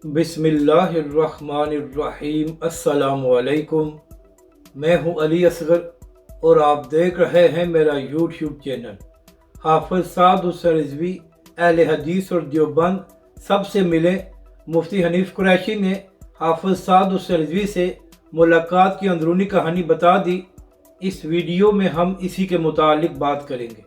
बिस्मिल्लाहिर्रहमानिर्रहीम। अस्सलामुअलैकुम। मैं हूं अली असगर और आप देख रहे हैं मेरा यूट्यूब चैनल। हाफिज़ साद हुसैन रिज़वी अहले हदीस और देवबंद सबसे मिले। मुफ्ती हनीफ कुरैशी ने हाफिज़ साद हुसैन रिज़वी से मुलाकात की अंदरूनी कहानी बता दी। इस वीडियो में हम इसी के मुतालिक बात करेंगे।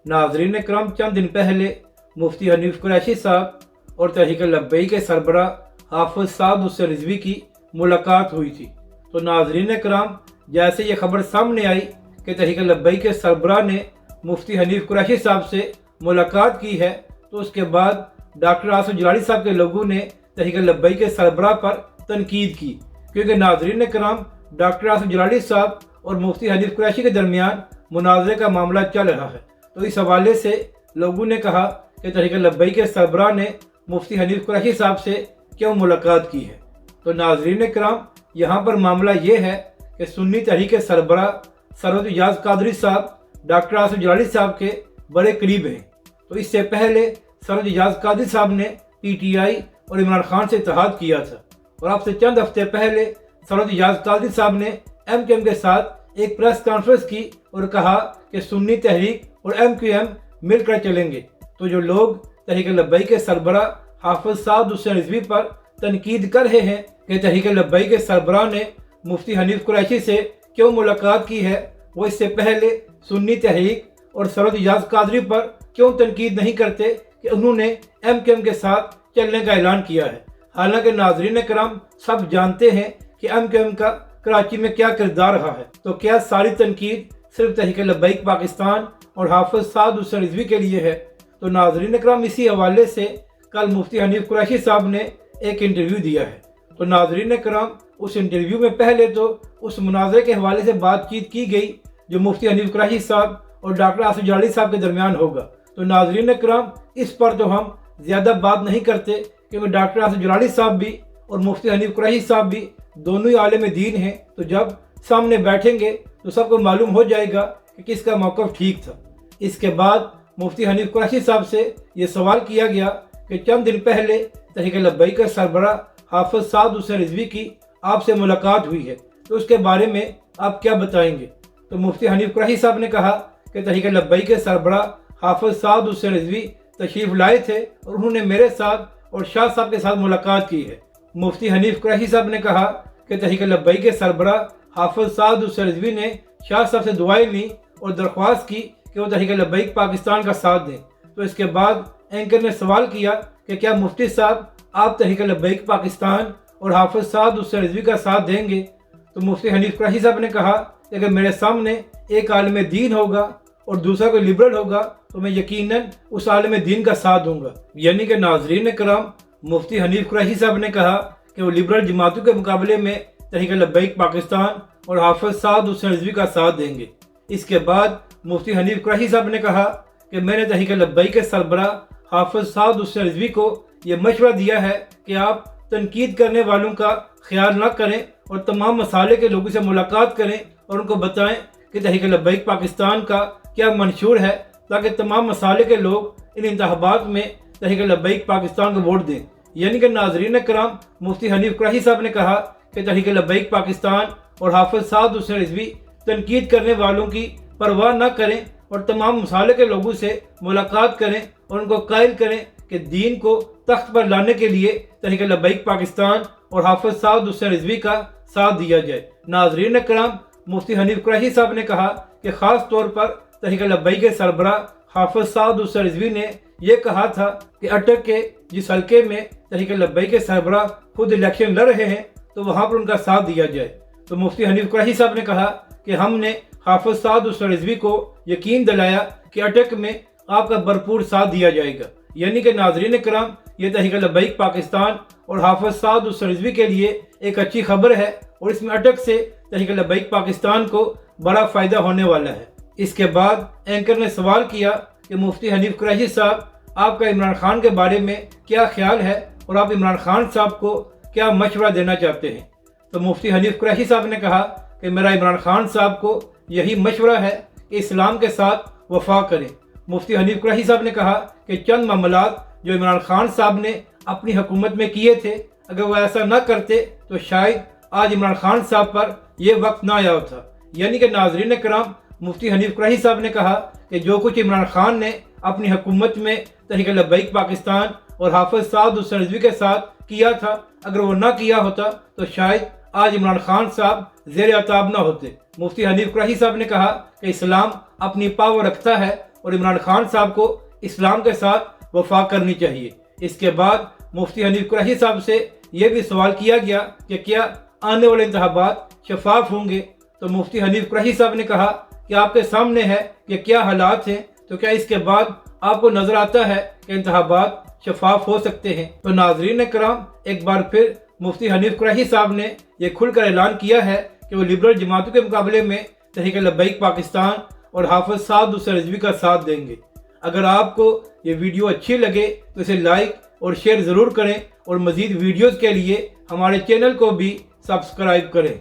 नाज़रीन करम, चंद दिन पहले मुफ्ती हनीफ कुरैशी साहब और तहरीक लब्बई के सरबरा हाफिज़ साद हुसैन रिज़वी की मुलाकात हुई थी। तो नाज़रीन कराम, जैसे ये खबर सामने आई कि तहरीक लब्बई के सरबरा ने मुफ्ती हनीफ कुरैशी साहब से मुलाकात की है, तो उसके बाद डॉक्टर आसिफ जलाली साहब के लोगों ने तहरीक लब्बई के सरबरा पर तनकीद की, क्योंकि नाज़रीन कराम, डॉक्टर आसिफ जलाली साहब और मुफ्ती हनीफ कुरैशी के दरमियान मुनाज़रे का मामला चल रहा है। तो इस हवाले से लोगों ने कहा कि तहरीक लब्बई के सरबरा ने मुफ्ती हनीफ कुरैशी साहब से क्यों मुलाकात की है। तो नाज़रीन कराम, यहाँ पर मामला ये है कि सुन्नी तहरीक के सरबरा सरवत इजाज़ कादरी साहब डॉक्टर आसिफ जलाली साहब के बड़े करीब हैं। तो इससे पहले सरवत इजाज़ कादरी साहब ने PTI और इमरान खान से इत्तेहाद किया था, और अब से चंद हफ्ते पहले सरवत इजाज़ कादरी साहब ने MQM के साथ एक प्रेस कॉन्फ्रेंस की और कहा कि सुन्नी तहरीक और MQM मिलकर चलेंगे। तो जो लोग तहरीक लब्बई के सरबरा हाफिज़ साद हुसैन रिज़वी पर तनकीद कर रहे हैं कि तहरीक लब्बई के सरबरा ने मुफ्ती हनीफ कुरैशी से क्यों मुलाकात की है, वो इससे पहले सुन्नी तहरीक और सरवत इजाज़ कादरी पर क्यों तनकीद नहीं करते कि उन्होंने MQM के साथ चलने का ऐलान किया है। हालांकि नाज़रीन कराम, सब जानते हैं कि MQM का कराची में क्या किरदार रहा है। तो क्या सारी तनकीद सिर्फ तहरीक लब्बई पाकिस्तान और हाफिज़ साद हुसैन रिज़वी के लिए है? तो नाज़रीन कराम, इसी हवाले से कल मुफ्ती हनीफ कुरैशी साहब ने एक इंटरव्यू दिया है। तो नाज़रीन कराम, उस इंटरव्यू में पहले तो उस मुनाज़रे के हवाले से बातचीत की गई जो मुफ्ती हनीफ कुरैशी साहब और डॉक्टर आसिफ जलाली साहब के दरमियान होगा। तो नाज़रीन कराम, इस पर तो हम ज़्यादा बात नहीं करते, क्योंकि डॉक्टर आसिफ जलाली साहब भी और मुफ्ती हनीफ कुरैशी साहब भी दोनों ही आलिम दीन हैं। तो जब सामने बैठेंगे तो सबको मालूम हो जाएगा कि किसका मौक़िफ़ ठीक था। इसके बाद मुफ्ती हनीफ कुरैशी साहब से ये सवाल किया गया कि चंद दिन पहले तहरीक लब्बई के सरबरा हाफिज़ साद हुसैन रिज़वी की आपसे मुलाकात हुई है, तो उसके बारे में आप क्या बताएंगे। तो मुफ्ती हनीफ कुरैशी साहब ने कहा कि तहरीक लब्बई के सरबरा हाफिज़ साद हुसैन रिज़वी तशरीफ़ लाए थे और उन्होंने मेरे साथ और शाह साहब के साथ मुलाकात की है। मुफ्ती हनीफ कुरैशी साहब ने कहा कि तहरीक लब्बई के सरबरा हाफिज़ साद हुसैन रिज़वी ने शाह साहब से दुआएं ली और दरख्वास्त की कि वो तहरीक लब्बई पाकिस्तान का साथ दें। तो इसके बाद एंकर ने सवाल किया कि क्या मुफ्ती साहब आप तहरीक लब्बई पाकिस्तान और हाफिज़ साद हुसैन रिज़वी का साथ देंगे। तो मुफ्ती हनीफ कुरैशी साहब ने कहा कि अगर मेरे सामने एक आलिम दीन होगा और दूसरा कोई लिबरल होगा तो मैं यकीनन उस आलिम दीन का साथ दूंगा। यानी कि नाज़रीन कराम, मुफ्ती हनीफ कुरैशी साहब ने कहा कि वो लिबरल जमातों के मुकाबले में तहरीक लब्बई पाकिस्तान और हाफिज़ साद हुसैन रिज़वी का साथ देंगे। इसके बाद मुफ्ती हनीफ कुरैशी साहब ने कहा कि मैंने तहरीक लब्बई के सरबरा हाफिज़ साद हुसैन रिज़वी को ये मशवरा दिया है कि आप तनकीद करने वालों का ख्याल न करें और तमाम मसाले के लोगों से मुलाकात करें और उनको बताएं कि तहरीक लब्बई पाकिस्तान का क्या मंशूर है, ताकि तमाम मसाले के लोग इन इंतखाबात में तहरीक लब्बई पाकिस्तान को वोट दें। यानी कि नाज़रीन कराम, मुफ्ती हनीफ कुरैशी साहब ने कहा कि तहरीक लब्बई पाकिस्तान और हाफिज़ साद हुसैन रिज़वी तनकीद करने वालों की परवाह न करें और तमाम मसाले के लोगों से मुलाकात करें और उनको कायल करें कि दीन को तख्त पर लाने के लिए तहरीक लब्बई पाकिस्तान और हाफिज़ साद हुसैन रिज़वी का साथ दिया जाए। नाज़रीन कराम, मुफ्ती हनीफ कुरैशी साहब ने कहा कि ख़ास तौर पर तहरीक लब्बई के सरबरा हाफिज़ साद हुसैन रिज़वी ने यह कहा था कि अटक के जिस हल्के में तहरीक लब्बई के सरबरा खुद इलेक्शन लड़ रहे हैं तो वहाँ पर उनका साथ दिया जाए। तो मुफ्ती हनीफ कुरैशी साहब ने कहा कि हमने हाफिज़ साद हुसैन रिज़वी को यकीन दिलाया कि अटक में आपका भरपूर साथ दिया जाएगा। यानी कि नाज़रीन कराम, ये तहरीक लब्बई पाकिस्तान और हाफिज़ साद हुसैन रिज़वी के लिए एक अच्छी खबर है और इसमें अटक से तहरीक लब्बई पाकिस्तान को बड़ा फ़ायदा होने वाला है। इसके बाद एंकर ने सवाल किया कि मुफ्ती हनीफ कुरैशी साहब, आपका इमरान खान के बारे में क्या ख्याल है और आप इमरान खान साहब को क्या मशवरा देना चाहते हैं। तो मुफ्ती हनीफ कुरैशी साहब ने कहा कि मेरा इमरान खान साहब को यही मशवरा है कि इस्लाम के साथ वफा करें। मुफ्ती हनीफ कुरैशी साहब ने कहा कि चंद मामलात जो इमरान खान साहब ने اپنی حکومت میں کیے تھے، اگر وہ ایسا نہ کرتے تو شاید آج عمران خان صاحب پر یہ وقت نہ آیا ہوتا۔ یعنی کہ ناظرین کرام، مفتی حنیف قریشی صاحب نے کہا کہ جو کچھ عمران خان نے اپنی حکومت میں تحریک لبیک پاکستان اور حافظ سعد حسین رضوی کے ساتھ کیا تھا، اگر وہ نہ کیا ہوتا تو شاید آج عمران خان صاحب زیر عتاب نہ ہوتے۔ مفتی حنیف قریشی صاحب نے کہا کہ اسلام اپنی پاور رکھتا ہے اور عمران خان صاحب کو اسلام کے ساتھ وفا کرنی چاہیے۔ اس کے بعد مفتی حنیف قریشی صاحب سے یہ بھی سوال کیا گیا کہ کیا آنے والے انتخابات شفاف ہوں گے، تو مفتی حنیف قریشی صاحب نے کہا کہ آپ کے سامنے ہے کہ کیا حالات ہیں، تو کیا اس کے بعد آپ کو نظر آتا ہے کہ انتخابات شفاف ہو سکتے ہیں؟ تو ناظرین کرام، ایک بار پھر مفتی حنیف قریشی صاحب نے یہ کھل کر اعلان کیا ہے کہ وہ لبرل جماعتوں کے مقابلے میں تحریک لبیک پاکستان اور حافظ سعد حسین رضوی کا ساتھ دیں گے۔ اگر آپ کو یہ ویڈیو اچھی لگے تو اسے لائک اور شیئر ضرور کریں، اور مزید ویڈیوز کے لیے ہمارے چینل کو بھی سبسکرائب کریں۔